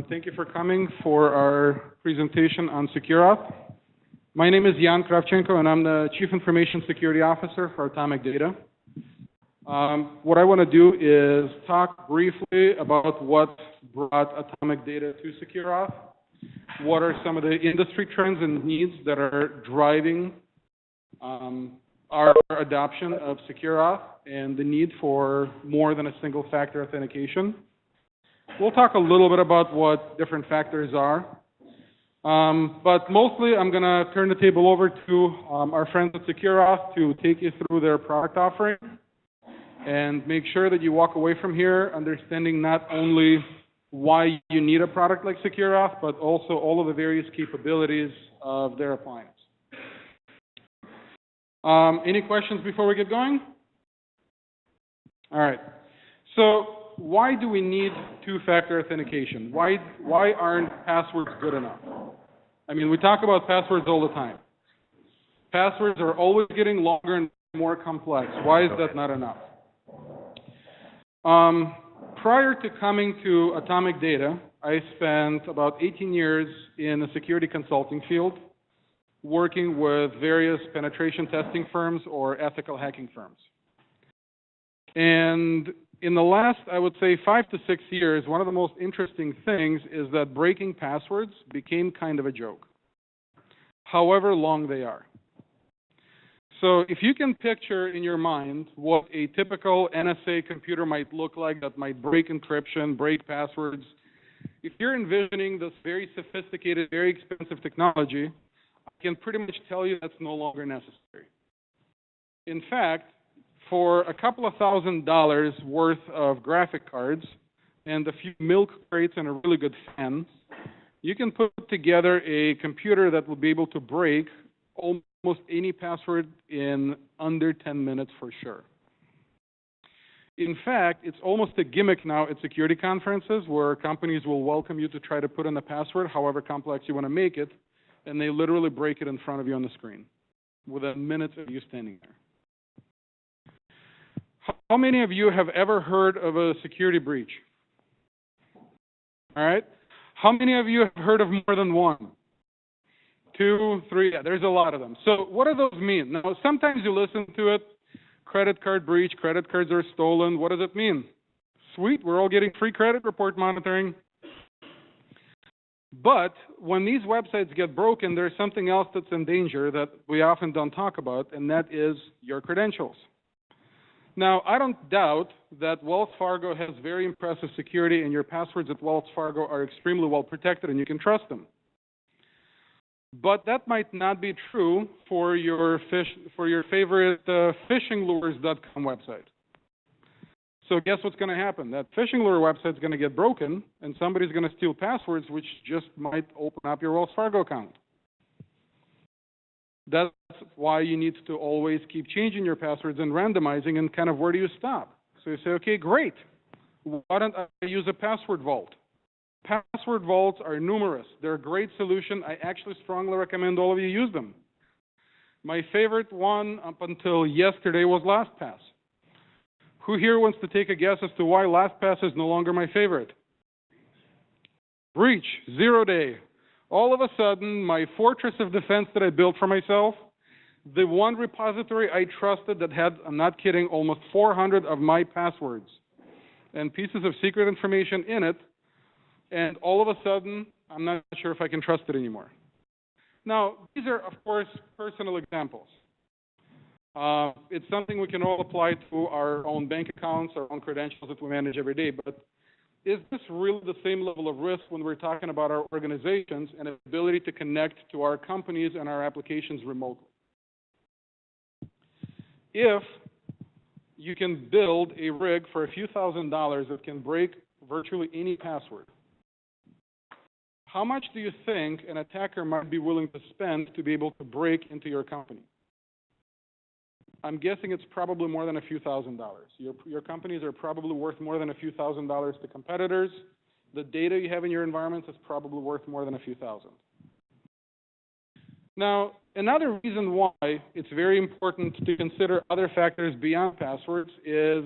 Thank you for coming for our presentation on SecureAuth. My name is Jan Kravchenko, and I'm the Chief Information Security Officer for Atomic Data. What I want to do is talk briefly about what brought Atomic Data to SecureAuth, what are some of the industry trends and needs that are driving our adoption of SecureAuth and the need for more than a single factor authentication. We'll talk a little bit about what different factors are. But mostly, I'm going to turn the table over to our friends at SecureAuth to take you through their product offering and make sure that you walk away from here understanding not only why you need a product like SecureAuth, but also all of the various capabilities of their appliance. Any questions before we get going? All right. So why do we need two-factor authentication? Why aren't passwords good enough? I mean, we talk about passwords all the time. Passwords are always getting longer and more complex. Why is that not enough? Prior to coming to Atomic Data, I spent about 18 years in the security consulting field, working with various penetration testing firms or ethical hacking firms. And in the last, I would say, 5 to 6 years, one of the most interesting things is that breaking passwords became kind of a joke, however long they are. So if you can picture in your mind what a typical NSA computer might look like that might break encryption, break passwords, if you're envisioning this very sophisticated, very expensive technology, I can pretty much tell you that's no longer necessary. In fact, for a couple of $1,000s worth of graphic cards and a few milk crates and a really good fan, you can put together a computer that will be able to break almost any password in under 10 minutes for sure. In fact, it's almost a gimmick now at security conferences where companies will welcome you to try to put in a password, however complex you want to make it, and they literally break it in front of you on the screen within minutes of you standing there. How many of you have ever heard of a security breach? All right. How many of you have heard of more than one? 2, 3, yeah, there's a lot of them. So what do those mean? Now, sometimes you listen to it, credit card breach, credit cards are stolen. What does it mean? Sweet, we're all getting free credit report monitoring. But when these websites get broken, there's something else that's in danger that we often don't talk about, and that is your credentials. Now, I don't doubt that Wells Fargo has very impressive security and your passwords at Wells Fargo are extremely well protected and you can trust them. But that might not be true for your favorite fishinglures.com website. So guess what's going to happen? That phishing lure website is going to get broken and somebody's going to steal passwords which just might open up your Wells Fargo account. That's why you need to always keep changing your passwords and randomizing and kind of where do you stop? So you say, okay, great. Why don't I use a password vault? Password vaults are numerous. They're a great solution. I actually strongly recommend all of you use them. My favorite one up until yesterday was LastPass. Who here wants to take a guess as to why LastPass is no longer my favorite? Breach, 0 day. All of a sudden, my fortress of defense that I built for myself, the one repository I trusted that had, I'm not kidding, almost 400 of my passwords and pieces of secret information in it, and all of a sudden, I'm not sure if I can trust it anymore. Now, these are, of course, personal examples. It's something we can all apply to our own bank accounts, our own credentials that we manage every day, but is this really the same level of risk when we're talking about our organizations and ability to connect to our companies and our applications remotely? If you can build a rig for a few $1,000s that can break virtually any password, how much do you think an attacker might be willing to spend to be able to break into your company? I'm guessing it's probably more than a few $1,000s. Your companies are probably worth more than a few $1,000s to competitors. The data you have in your environments is probably worth more than a few thousand. Now, another reason why it's very important to consider other factors beyond passwords is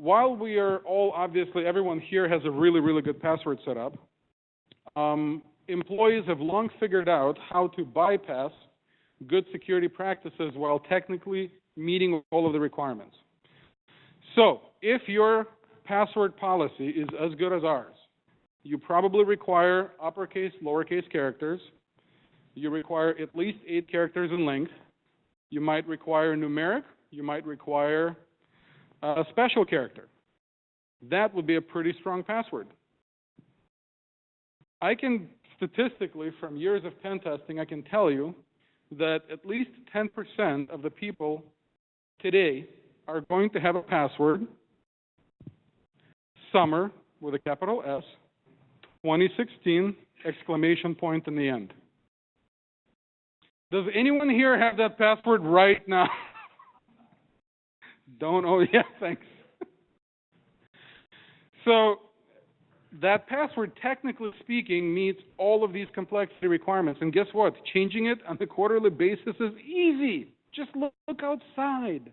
while we are all, obviously, everyone here has a really, really good password set up, employees have long figured out how to bypass good security practices while technically meeting all of the requirements. So, if your password policy is as good as ours, you probably require uppercase, lowercase characters. You require at least 8 characters in length. You might require numeric. You might require a special character. That would be a pretty strong password. I can statistically, from years of pen testing, I can tell you that at least 10% of the people today are going to have a password, summer with a capital S, 2016, exclamation point in the end. Does anyone here have that password right now? Don't, oh yeah, thanks. So that password, technically speaking, meets all of these complexity requirements. And guess what? Changing it on a quarterly basis is easy. Just look outside.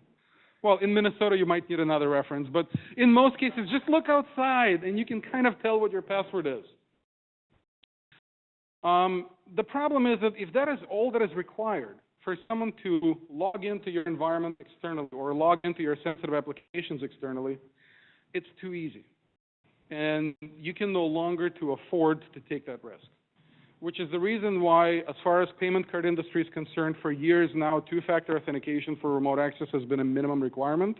Well, in Minnesota, you might need another reference, but in most cases, just look outside, and you can kind of tell what your password is. The problem is that if that is all that is required for someone to log into your environment externally or log into your sensitive applications externally, it's too easy. And you can no longer afford to take that risk, which is the reason why, as far as payment card industry is concerned, for years now, two-factor authentication for remote access has been a minimum requirement.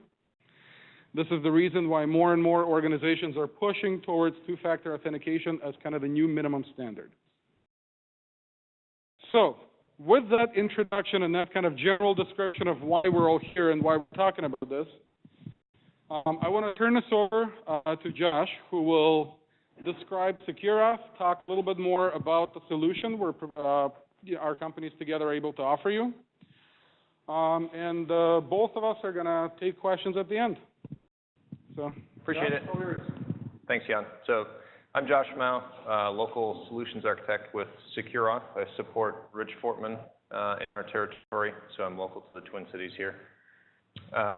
This is the reason why more and more organizations are pushing towards two-factor authentication as kind of the new minimum standard. So, with that introduction and that kind of general description of why we're all here and why we're talking about this, I want to turn this over to Josh, who will describe SecureAuth, talk a little bit more about the solution our companies together are able to offer you. And both of us are going to take questions at the end. So, appreciate it. Thanks, Jan. So, I'm Josh Mao, local solutions architect with SecureAuth. I support Rich Fortman in our territory, so I'm local to the Twin Cities here.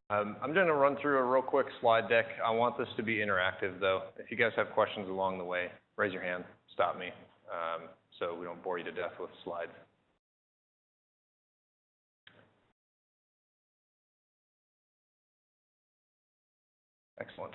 I'm going to run through a real quick slide deck. I want this to be interactive, though. If you guys have questions along the way, raise your hand, stop me, so we don't bore you to death with slides. Excellent.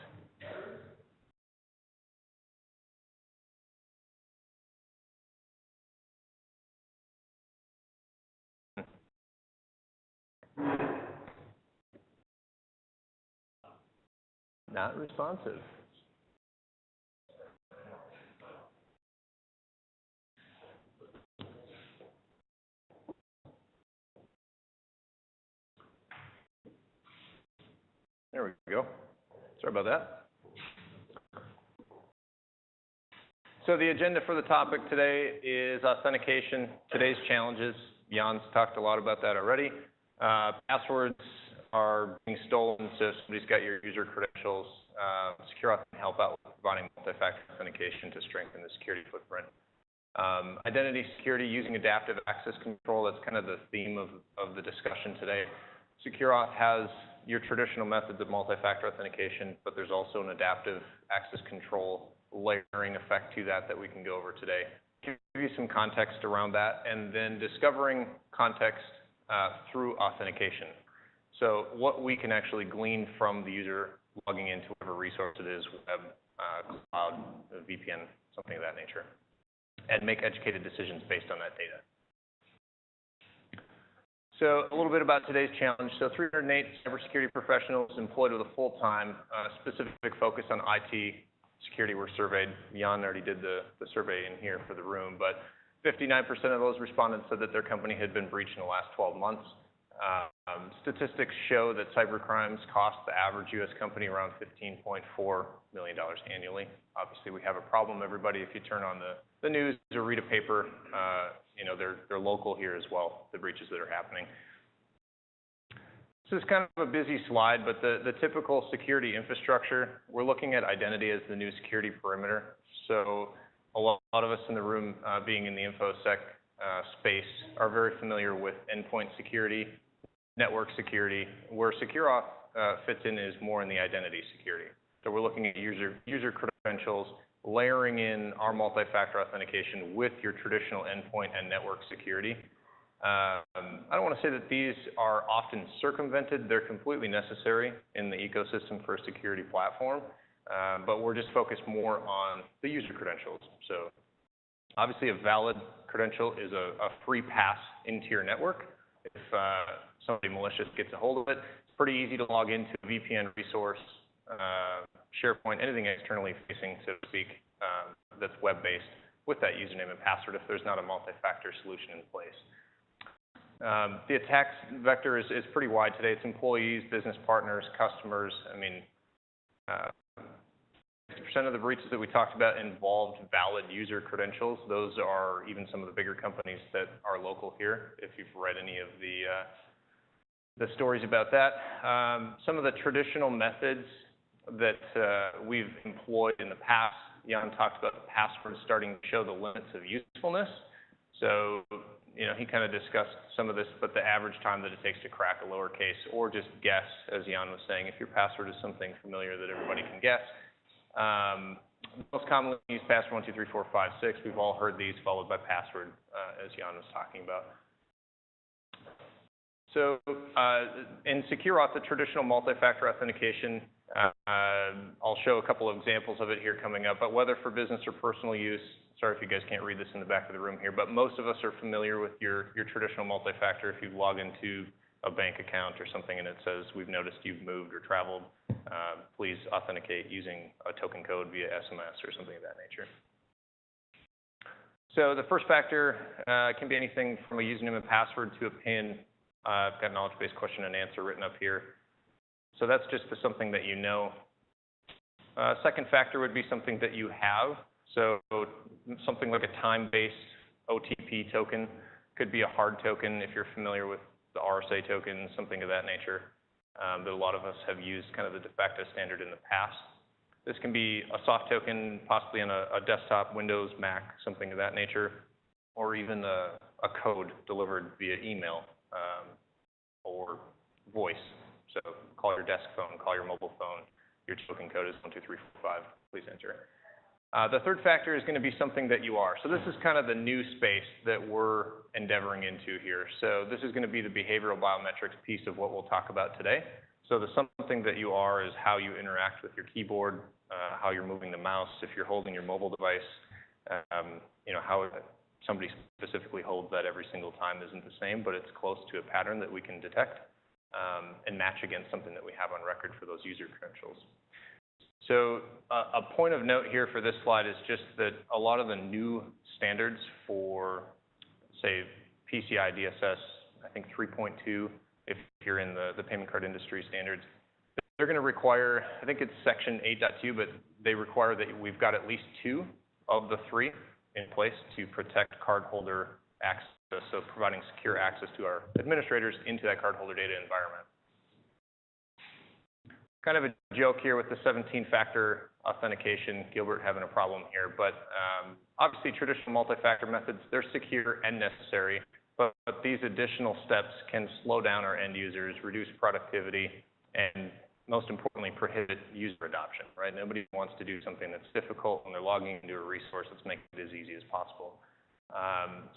Not responsive. There we go. Sorry about that. So the agenda for the topic today is authentication, today's challenges. Jan's talked a lot about that already. Passwords are being stolen, so if somebody's got your user credentials, SecureAuth can help out with providing multi-factor authentication to strengthen the security footprint. Identity security using adaptive access control, that's kind of the theme of the discussion today. SecureAuth has your traditional methods of multi-factor authentication, but there's also an adaptive access control layering effect to that we can go over today. Give you some context around that, and then discovering context through authentication. So what we can actually glean from the user logging into whatever resource it is, web, cloud, VPN, something of that nature, and make educated decisions based on that data. So a little bit about today's challenge. So 308 cybersecurity professionals employed with a full-time specific focus on IT security were surveyed. Jan already did the survey in here for the room, but 59% of those respondents said that their company had been breached in the last 12 months. Statistics show that cybercrimes cost the average U.S. company around $15.4 million annually. Obviously, we have a problem, everybody. If you turn on the news or read a paper, you know, they're local here as well, the breaches that are happening. This is kind of a busy slide, but the typical security infrastructure, we're looking at identity as the new security perimeter. So a lot of us in the room, being in the InfoSec space, are very familiar with endpoint security, network security. Where SecureAuth fits in is more in the identity security. So we're looking at user credentials, layering in our multi-factor authentication with your traditional endpoint and network security. I don't want to say that these are often circumvented. They're completely necessary in the ecosystem for a security platform, but we're just focused more on the user credentials. So obviously, a valid credential is a free pass into your network. If somebody malicious gets a hold of it, it's pretty easy to log into a VPN resource, SharePoint, anything externally facing, so to speak, that's web-based with that username and password if there's not a multi-factor solution in place. The attack vector is pretty wide today. It's employees, business partners, customers. I mean, 60% of the breaches that we talked about involved valid user credentials. Those are even some of the bigger companies that are local here, if you've read any of the stories about that. Some of the traditional methods that we've employed in the past, Jan talked about the passwords starting to show the limits of usefulness. So, he kind of discussed some of this, but the average time that it takes to crack a lowercase or just guess, as Jan was saying, if your password is something familiar that everybody can guess. Most commonly used password 1, 2, 3, 4, 5, 6. We've all heard these, followed by password, as Jan was talking about. So in SecureAuth, the traditional multi-factor authentication, I'll show a couple of examples of it here coming up, but whether for business or personal use, sorry if you guys can't read this in the back of the room here, but most of us are familiar with your traditional multi-factor. If you log into a bank account or something and it says, we've noticed you've moved or traveled, please authenticate using a token code via SMS or something of that nature. So the first factor can be anything from a username and password to a PIN. I've got knowledge-based question and answer written up here. So that's just for something that you know. Second factor would be something that you have. So something like a time-based OTP token could be a hard token if you're familiar with the RSA token, something of that nature, that a lot of us have used kind of the de facto standard in the past. This can be a soft token, possibly on a desktop, Windows, Mac, something of that nature, or even a code delivered via email or voice. So call your desk phone, call your mobile phone. Your token code is 12345. Please enter. The third factor is going to be something that you are. So this is kind of the new space that we're endeavoring into here. So this is going to be the behavioral biometrics piece of what we'll talk about today. So the something that you are is how you interact with your keyboard, how you're moving the mouse, if you're holding your mobile device, how somebody specifically holds that every single time isn't the same, but it's close to a pattern that we can detect and match against something that we have on record for those user credentials. So a point of note here for this slide is just that a lot of the new standards for, say, PCI DSS, I think 3.2, if you're in the payment card industry standards, they're going to require, I think it's section 8.2, but they require that we've got at least 2 of the 3 in place to protect cardholder access, so providing secure access to our administrators into that cardholder data environment. Kind of a joke here with the 17-factor authentication, Gilbert having a problem here, but obviously traditional multi-factor methods, they're secure and necessary, but these additional steps can slow down our end users, reduce productivity, and most importantly, prohibit user adoption, right? Nobody wants to do something that's difficult when they're logging into a resource. Let's make it as easy as possible.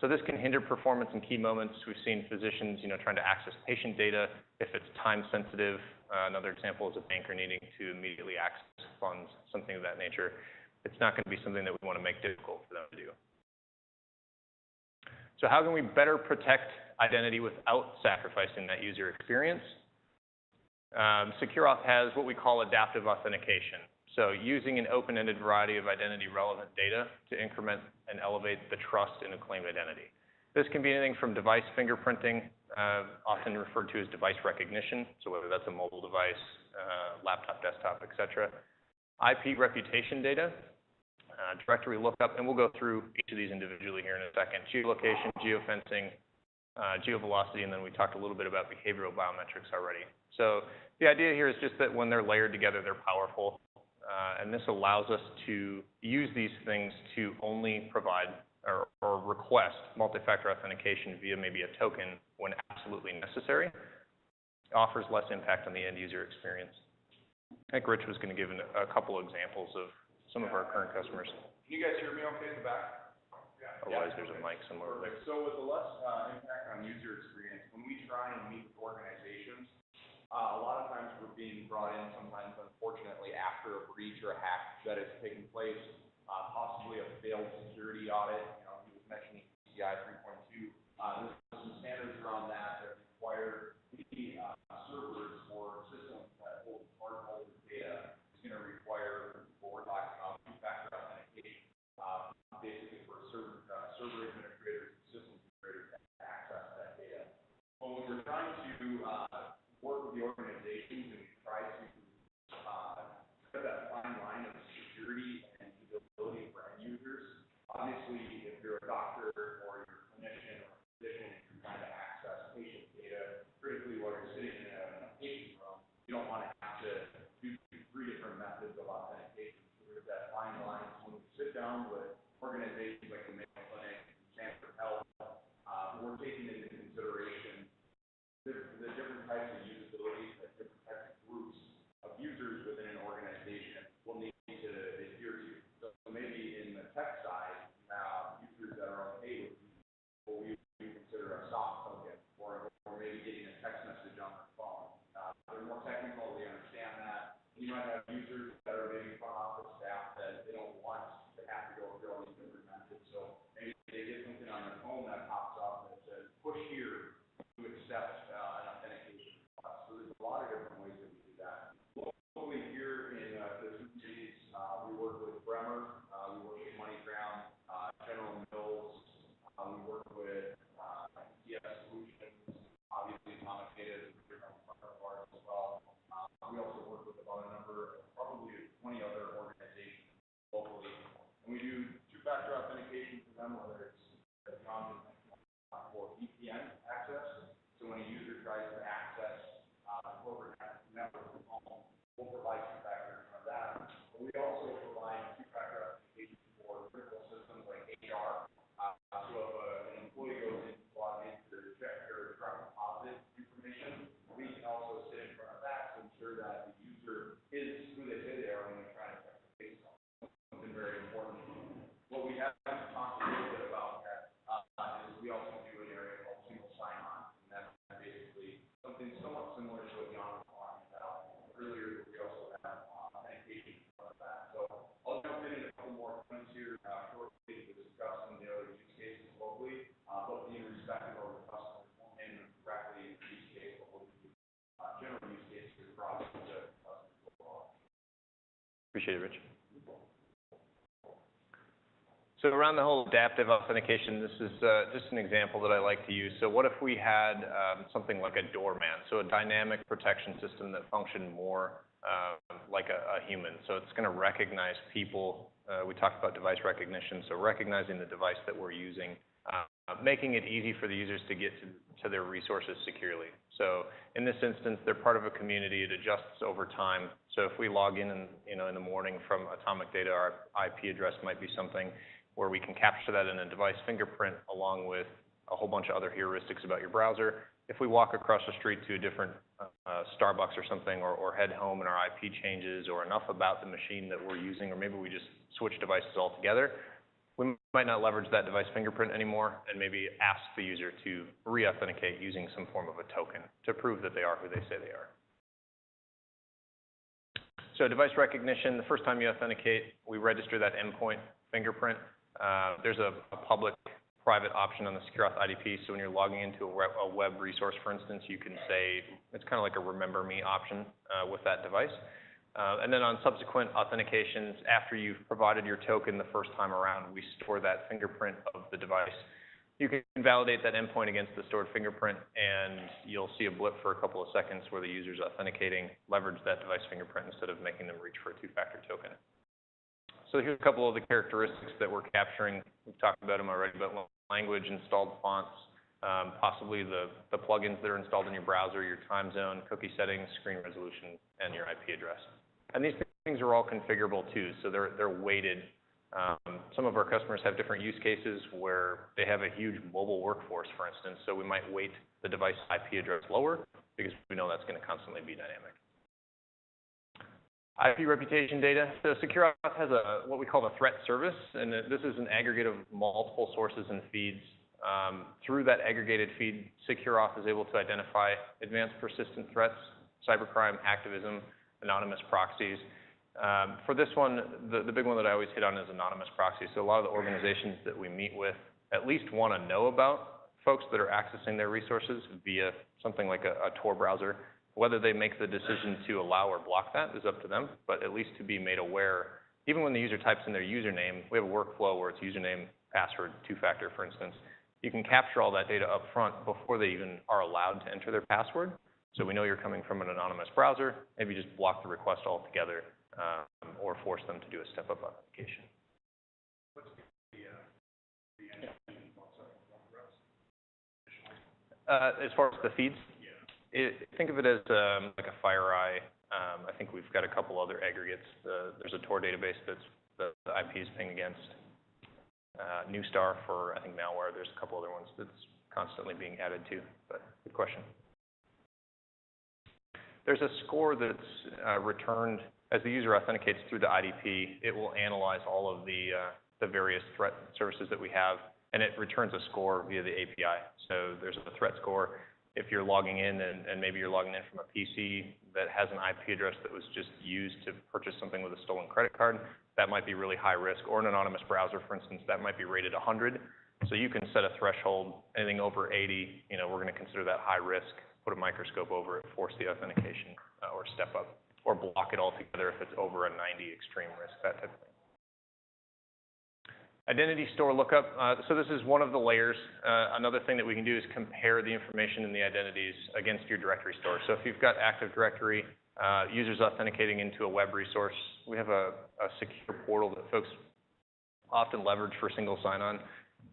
So this can hinder performance in key moments. We've seen physicians, trying to access patient data if it's time sensitive. Another example is a banker needing to immediately access funds, something of that nature. It's not going to be something that we want to make difficult for them to do. So how can we better protect identity without sacrificing that user experience? SecureAuth has what we call adaptive authentication. So using an open-ended variety of identity-relevant data to increment and elevate the trust in a claimed identity. This can be anything from device fingerprinting, often referred to as device recognition, so whether that's a mobile device, laptop, desktop, et cetera. IP reputation data, directory lookup, and we'll go through each of these individually here in a second. Geolocation, geo-fencing, geo-velocity, and then we talked a little bit about behavioral biometrics already. So the idea here is just that when they're layered together, they're powerful, and this allows us to use these things to only provide or request multi-factor authentication via maybe a token when absolutely necessary. It offers less impact on the end user experience. I think Rich was going to give a couple examples of some of our current customers. Can you guys hear me okay in the back? Otherwise, there's a mic somewhere over there. Perfect. So with the less impact on user experience, when we try and meet with organizations, a lot of times we're being brought in sometimes, unfortunately, after a breach or a hack that has taken place, possibly a failed security audit. You know, he was mentioning PCI 3.2. There's some standards around that that require the servers or systems that hold hard-holder data is going to require what we're talking about, two-factor authentication, basically for server administrators and systems administrators to access that data. But when we're trying to work with the organizations and we try to put that fine line of security and usability for end users, obviously if you're a doctor or you're a clinician or a physician and you're trying to access patient data, critically while you're sitting in a patient room, you don't want to have to do 3 different methods of authentication. So there's that fine line. So when we sit down with organizations like the Mayo Clinic, Stanford Health, we're taking into consideration the different types of usability, the different types of groups of users within an organization will need to adhere to. So maybe in the tech side, you have users that are okay with what we consider a soft token, or maybe getting a text message on their phone. They're more technical, they understand that. And you might have users that are maybe front office staff that they don't want to have to go through all these different methods. So maybe they get something on their phone that pops up that says, push here to accept an authentication request. So there's a lot of different ways that we do that. Locally here in the Twin Cities, we work with Bremer, we work with MoneyGround, General Mills, we work with CS Solutions, obviously Atomic Data is a different partner of ours as well. We also work with about a number, probably 20 other organizations locally. And we do two-factor authentication for them, whether it's John for VPN access. So when a user tries to access corporate network from home, we'll provide two-factor for that. But we also provide two-factor authentication for critical systems like HR. So if an employee goes in, log in to check their direct deposit information, we can also sit in front of that to ensure that the user is who they say they are when they're trying to check the face. Something very important. What we have talked a little bit about that is we also do an area called single sign-on, and that's basically something somewhat similar to what John was talking about earlier. We also have authentication in front of that. So I'll jump in a couple more points here shortly to discuss some of the other use cases locally, but being respectful of the customers, won't name them directly in the use case, but we'll do general use cases across the customers overall. Appreciate it, Rich. So around the whole adaptive authentication, this is just an example that I like to use. So what if we had something like a doorman, so a dynamic protection system that functioned more like a human. So it's going to recognize people. We talked about device recognition, so recognizing the device that we're using, making it easy for the users to get to their resources securely. So in this instance, they're part of a community. It adjusts over time. So if we log in the morning from Atomic Data, our IP address might be something where we can capture that in a device fingerprint along with a whole bunch of other heuristics about your browser. If we walk across the street to a different Starbucks or something, or head home and our IP changes, or enough about the machine that we're using, or maybe we just switch devices altogether, we might not leverage that device fingerprint anymore and maybe ask the user to re-authenticate using some form of a token to prove that they are who they say they are. So device recognition, the first time you authenticate, we register that endpoint fingerprint. There's a public-private option on the SecureAuth IDP, so when you're logging into a web resource, for instance, you can say, it's kind of like a remember me option with that device. And then on subsequent authentications, after you've provided your token the first time around, we store that fingerprint of the device. You can validate that endpoint against the stored fingerprint, and you'll see a blip for a couple of seconds where the user's authenticating, leverage that device fingerprint instead of making them reach for a two-factor token. So here's a couple of the characteristics that we're capturing. We've talked about them already, but language, installed fonts, possibly the plugins that are installed in your browser, your time zone, cookie settings, screen resolution, and your IP address. And these things are all configurable too, so they're weighted. Some of our customers have different use cases where they have a huge mobile workforce, for instance, so we might weight the device IP address lower because we know that's going to constantly be dynamic. IP reputation data. So SecureAuth has what we call the threat service, and this is an aggregate of multiple sources and feeds. Through that aggregated feed, SecureAuth is able to identify advanced persistent threats, cybercrime, activism, anonymous proxies. For this one, the big one that I always hit on is anonymous proxies. So a lot of the organizations that we meet with at least want to know about folks that are accessing their resources via something like a Tor browser. Whether they make the decision to allow or block that is up to them, but at least to be made aware. Even when the user types in their username, we have a workflow where it's username, password, two-factor, for instance. You can capture all that data up front before they even are allowed to enter their password. So we know you're coming from an anonymous browser. Maybe just block the request altogether, or force them to do a step-up authentication. What's the As far as the feeds? Think of it as like a FireEye. I think we've got a couple other aggregates. There's a Tor database that's the IP is ping against. Newstar for, I think, malware. There's a couple other ones that's constantly being added to, but good question. There's a score that's returned as the user authenticates through the IDP. It will analyze all of the various threat services that we have, and it returns a score via the API. So there's a threat score. If you're logging in and maybe you're logging in from a PC that has an IP address that was just used to purchase something with a stolen credit card, that might be really high risk. Or an anonymous browser, for instance, that might be rated 100. So you can set a threshold. Anything over 80, we're going to consider that high risk, put a microscope over it, force the authentication, or step up, or block it altogether if it's over a 90 extreme risk, that type of thing. Identity store lookup. So this is one of the layers. Another thing that we can do is compare the information in the identities against your directory store. So if you've got Active Directory, users authenticating into a web resource, we have a secure portal that folks often leverage for single sign-on.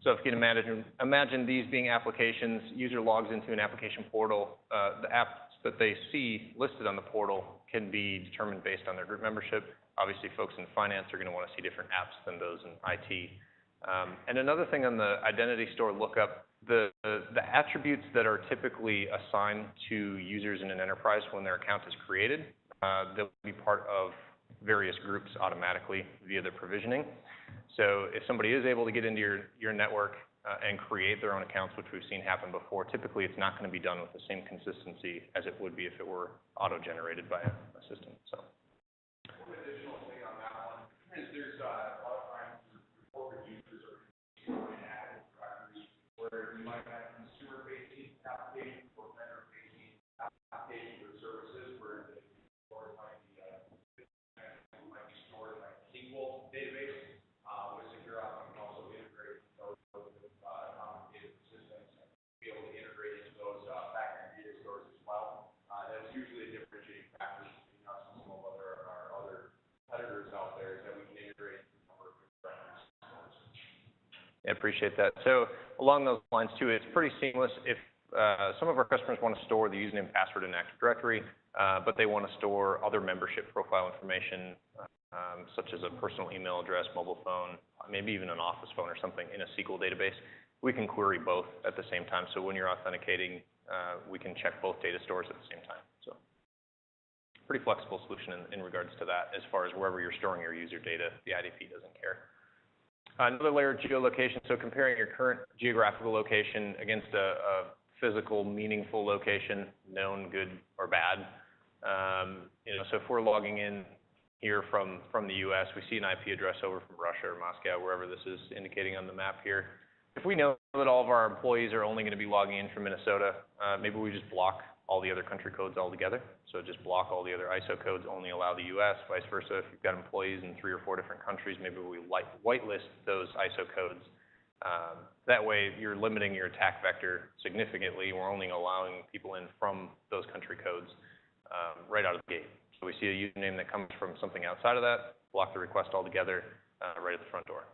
So if you can imagine these being applications, user logs into an application portal. The apps that they see listed on the portal can be determined based on their group membership. Obviously, folks in finance are going to want to see different apps than those in IT. And another thing on the identity store lookup, the attributes that are typically assigned to users in an enterprise when their account is created, they'll be part of various groups automatically via their provisioning. So if somebody is able to get into your network and create their own accounts, which we've seen happen before, typically it's not going to be done with the same consistency as it would be if it were auto-generated by a system. So. One additional thing on that one is there's a lot of times your corporate users are in Active Directory where you might have consumer-facing applications or vendor-facing applications or services where the stores might be stored in like a SQL database. With SecureAuth, you can also integrate those with Atomic Data systems and be able to integrate into those backend data stores as well. That's usually a differentiating factor between us and some of our other competitors out there is that we can integrate into a number of different stores. I appreciate that. So along those lines too, it's pretty seamless. If some of our customers want to store the username and password in Active Directory, but they want to store other membership profile information, such as a personal email address, mobile phone, maybe even an office phone or something in a SQL database, we can query both at the same time. So when you're authenticating, we can check both data stores at the same time. So pretty flexible solution in regards to that. As far as wherever you're storing your user data, the IDP doesn't care. Another layer, geolocation. So comparing your current geographical location against a physical, meaningful location, known, good, or bad. So if we're logging in here from the US, we see an IP address over from Russia or Moscow, wherever this is indicating on the map here. If we know that all of our employees are only going to be logging in from Minnesota, maybe we just block all the other country codes altogether. So just block all the other ISO codes, only allow the US, vice versa. If you've got employees in 3 or 4 different countries, maybe we whitelist those ISO codes. That way, you're limiting your attack vector significantly. We're only allowing people in from those country codes right out of the gate. So we see a username that comes from something outside of that, block the request altogether right at the front door.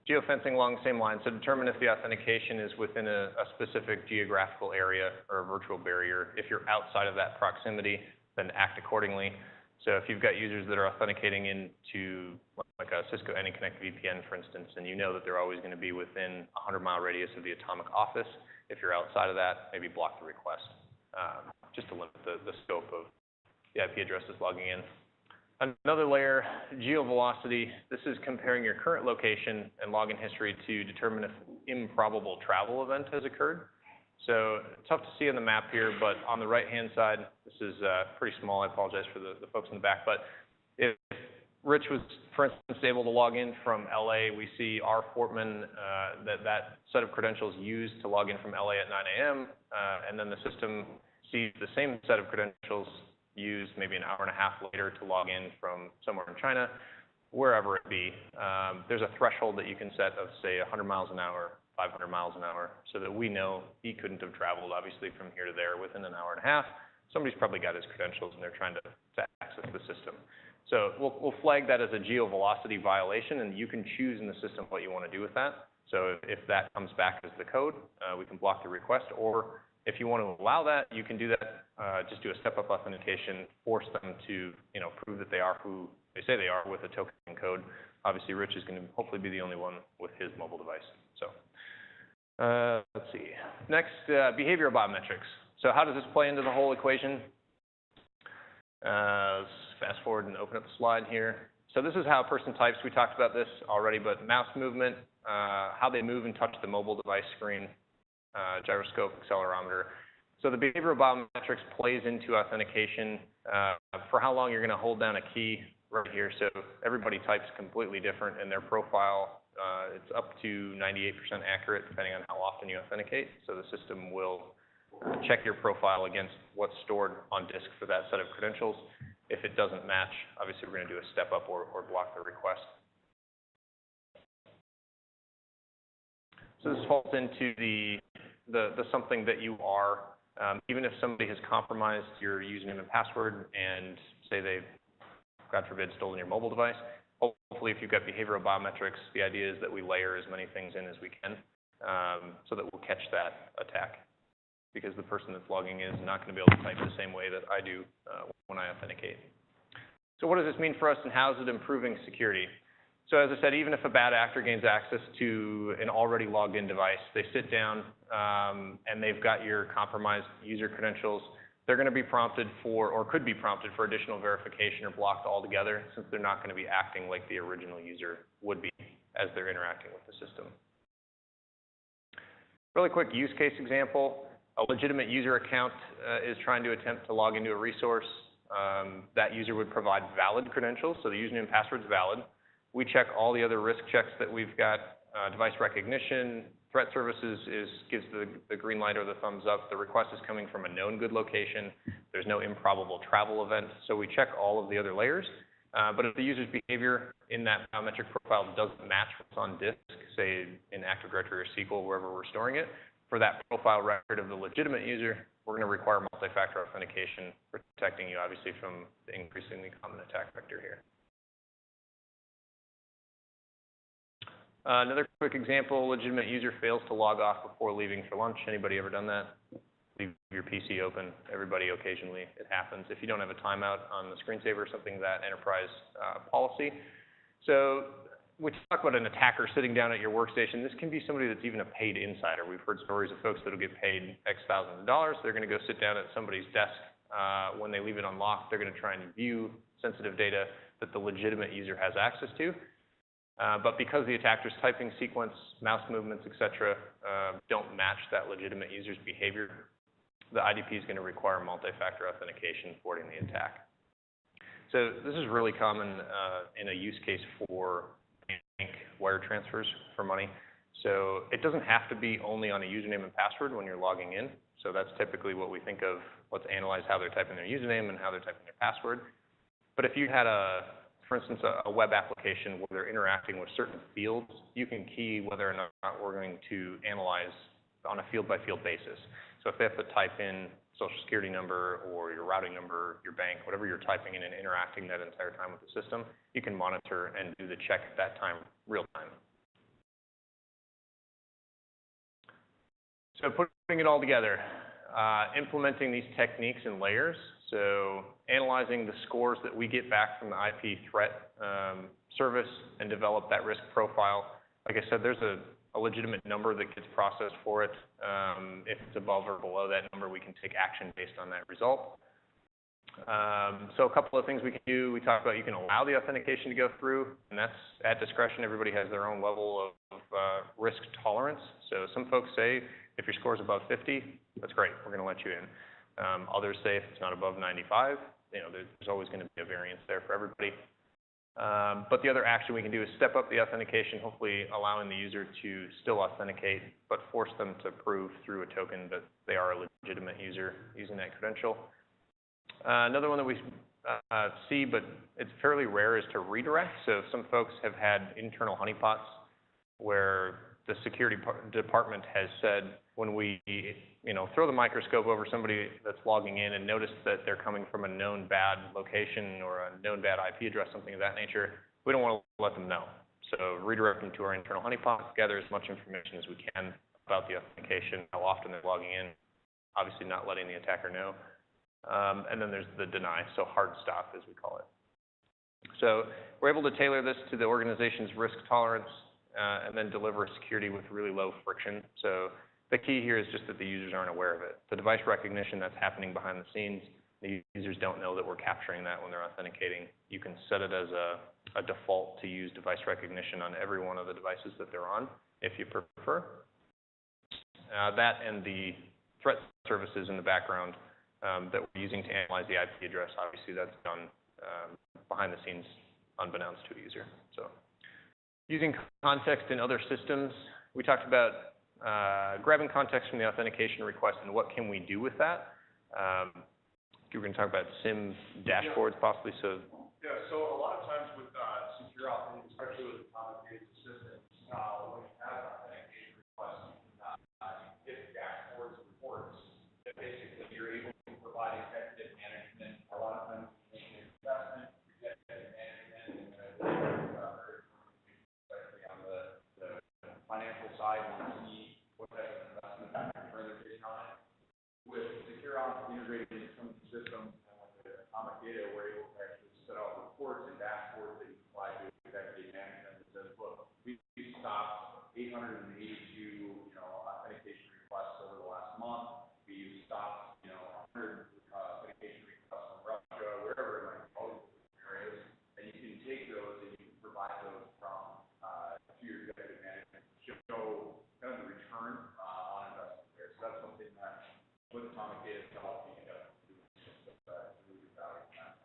Geo-fencing along the same line. So determine if the authentication is within a specific geographical area or a virtual barrier. If you're outside of that proximity, then act accordingly. So if you've got users that are authenticating into like a Cisco AnyConnect VPN, for instance, and you know that they're always going to be within a 100-mile radius of the Atomic office, if you're outside of that, maybe block the request, just to limit the scope of the IP address is logging in. Another layer, Geo-velocity. This is comparing your current location and login history to determine if improbable travel event has occurred. So tough to see on the map here, but on the right-hand side, this is pretty small. I apologize for the folks in the back, but if Rich was, for instance, able to log in from LA, we see R. Fortman, that set of credentials used to log in from LA at 9 a.m., and then the system sees the same set of credentials used maybe an hour and a half later to log in from somewhere in China, wherever it be. There's a threshold that you can set of, say, 100 miles an hour, 500 miles an hour, so that we know he couldn't have traveled, obviously, from here to there within an hour and a half. Somebody's probably got his credentials, and they're trying to access the system. So we'll flag that as a geo-velocity violation, and you can choose in the system what you want to do with that. So if that comes back as the code, we can block the request, or if you want to allow that, you can do that, just do a step-up authentication, force them to, prove that they are who they say they are with a token code. Obviously, Rich is going to hopefully be the only one with his mobile device. So let's see. Next, behavioral biometrics. So how does this play into the whole equation? Let's fast forward and open up the slide here. So this is how a person types. We talked about this already, but mouse movement, how they move and touch the mobile device screen, gyroscope, accelerometer. So the behavioral biometrics plays into authentication for how long you're going to hold down a key right here. So everybody types completely different in their profile. It's up to 98% accurate depending on how often you authenticate. So the system will check your profile against what's stored on disk for that set of credentials. If it doesn't match, obviously we're going to do a step up or block the request. So this falls into the something that you are. Even if somebody has compromised your username and password and say they've, God forbid, stolen your mobile device, hopefully if you've got behavioral biometrics, the idea is that we layer as many things in as we can so that we'll catch that attack. Because the person that's logging in is not going to be able to type the same way that I do when I authenticate. So what does this mean for us, and how is it improving security? So as I said, even if a bad actor gains access to an already logged in device, they sit down and they've got your compromised user credentials, they're going to be prompted for, or could be prompted for, additional verification or blocked altogether, since they're not going to be acting like the original user would be as they're interacting with the system. Really quick use case example. A legitimate user account is trying to attempt to log into a resource. That user would provide valid credentials, so the username and password is valid. We check all the other risk checks that we've got. Device recognition, threat services gives the green light or the thumbs up. The request is coming from a known good location. There's no improbable travel event, so we check all of the other layers. But if the user's behavior in that biometric profile doesn't match what's on disk, say in Active Directory or SQL, wherever we're storing it, for that profile record of the legitimate user, we're going to require multi-factor authentication, protecting you, obviously, from the increasingly common attack vector here. Another quick example, legitimate user fails to log off before leaving for lunch. Anybody ever done that? Leave your PC open. Everybody, occasionally, it happens. If you don't have a timeout on the screensaver, something that enterprise policy. So we talk about an attacker sitting down at your workstation. This can be somebody that's even a paid insider. We've heard stories of folks that will get paid X thousands of dollars. They're going to go sit down at somebody's desk. When they leave it unlocked, they're going to try and view sensitive data that the legitimate user has access to. But because the attacker's typing sequence, mouse movements, et cetera, don't match that legitimate user's behavior, the IDP is going to require multi-factor authentication thwarting the attack. So this is really common in a use case for bank wire transfers for money. So it doesn't have to be only on a username and password when you're logging in. So that's typically what we think of. Let's analyze how they're typing their username and how they're typing their password. But if you had for instance, a web application where they're interacting with certain fields, you can key whether or not we're going to analyze on a field-by-field basis. So if they have to type in social security number or your routing number, your bank, whatever you're typing in and interacting that entire time with the system, you can monitor and do the check at that time, real time. So putting it all together, implementing these techniques and layers. So analyzing the scores that we get back from the IP threat service and develop that risk profile. Like I said, there's a legitimate number that gets processed for it. If it's above or below that number, we can take action based on that result. So a couple of things we can do. We talked about you can allow the authentication to go through, and that's at discretion. Everybody has their own level of risk tolerance. So some folks say if your score is above 50, that's great. We're going to let you in. Others say if it's not above 95, there's always going to be a variance there for everybody. But the other action we can do is step up the authentication, hopefully allowing the user to still authenticate, but force them to prove through a token that they are a legitimate user using that credential. Another one that we see, but it's fairly rare, is to redirect. So some folks have had internal honeypots where the security department has said, when we throw the microscope over somebody that's logging in and notice that they're coming from a known bad location or a known bad IP address, something of that nature, we don't want to let them know. So redirect them to our internal honeypot, gather as much information as we can about the authentication, how often they're logging in, obviously not letting the attacker know. And then there's the deny, so hard stop, as we call it. So we're able to tailor this to the organization's risk tolerance and then deliver security with really low friction. So the key here is just that the users aren't aware of it. The device recognition that's happening behind the scenes, the users don't know that we're capturing that when they're authenticating. You can set it as a default to use device recognition on every one of the devices that they're on, if you prefer. That and the threat services in the background that we're using to analyze the IP address, obviously that's done behind the scenes unbeknownst to a user. So using context in other systems, we talked about grabbing context from the authentication request and what can we do with that. We're going to talk about SIM dashboards possibly. So so a lot of times with SecureAuth, especially with Atomic Data systems, when you have an authentication request, you get dashboards and reports that basically you're able to provide executive management. A lot of times you make an investment, executive management, and especially on the financial side, when you see what type of investment return they're getting on it. With SecureAuth integrated into some of the systems and with the Atomic Data, we're able to actually set out reports and dashboards that you provide to executive management that says, look, we stopped 882, authentication requests over the last month. We stopped, 100 authentication requests from Russia, wherever it might be, all these different areas. And you can take those and you can provide those to your executive management to show kind of the return on investment there. So that's something that with Atomic Data to help you do really good value in that.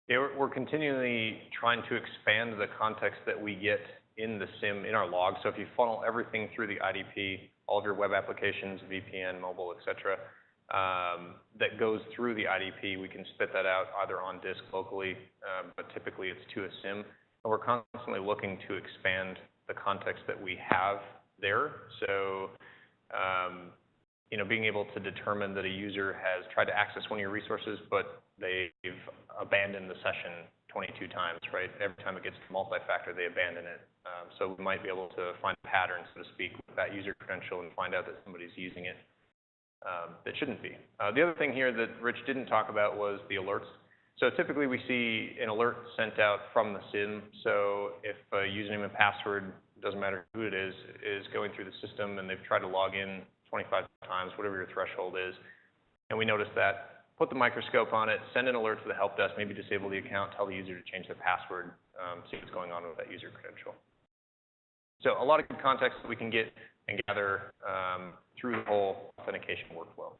Yeah, we're continually trying to expand the context that we get in the SIM, in our logs. So if you funnel everything through the IDP, all of your web applications, VPN, mobile, et cetera, that goes through the IDP, we can spit that out either on disk locally, but typically it's to a SIM. And we're constantly looking to expand the context that we have there. So, being able to determine that a user has tried to access one of your resources, but they've abandoned the session 22 times, right? Every time it gets to multi-factor, they abandon it. So we might be able to find a pattern, so to speak, with that user credential and find out that somebody's using it that shouldn't be. The other thing here that Rich didn't talk about was the alerts. So typically we see an alert sent out from the SIM. So if a username and password, doesn't matter who it is going through the system and they've tried to log in 25 times, whatever your threshold is, and we notice that, put the microscope on it, send an alert to the help desk, maybe disable the account, tell the user to change their password, see what's going on with that user credential. So a lot of good context that we can get and gather through the whole authentication workflow.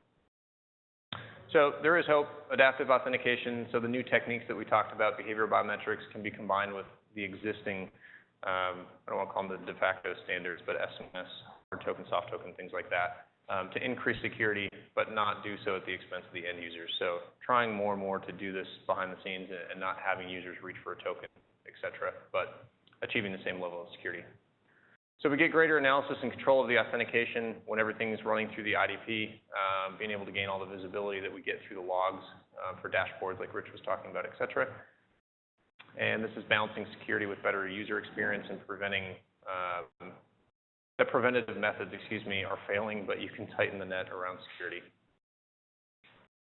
So there is hope, adaptive authentication. So the new techniques that we talked about, behavioral biometrics, can be combined with the existing, I don't want to call them the de facto standards, but SMS, hard token, soft token, things like that, to increase security, but not do so at the expense of the end users. So trying more and more to do this behind the scenes and not having users reach for a token, et cetera, but achieving the same level of security. So we get greater analysis and control of the authentication when everything's running through the IDP, being able to gain all the visibility that we get through the logs for dashboards like Rich was talking about, et cetera. And this is balancing security with better user experience and preventing the preventative methods, are failing, but you can tighten the net around security.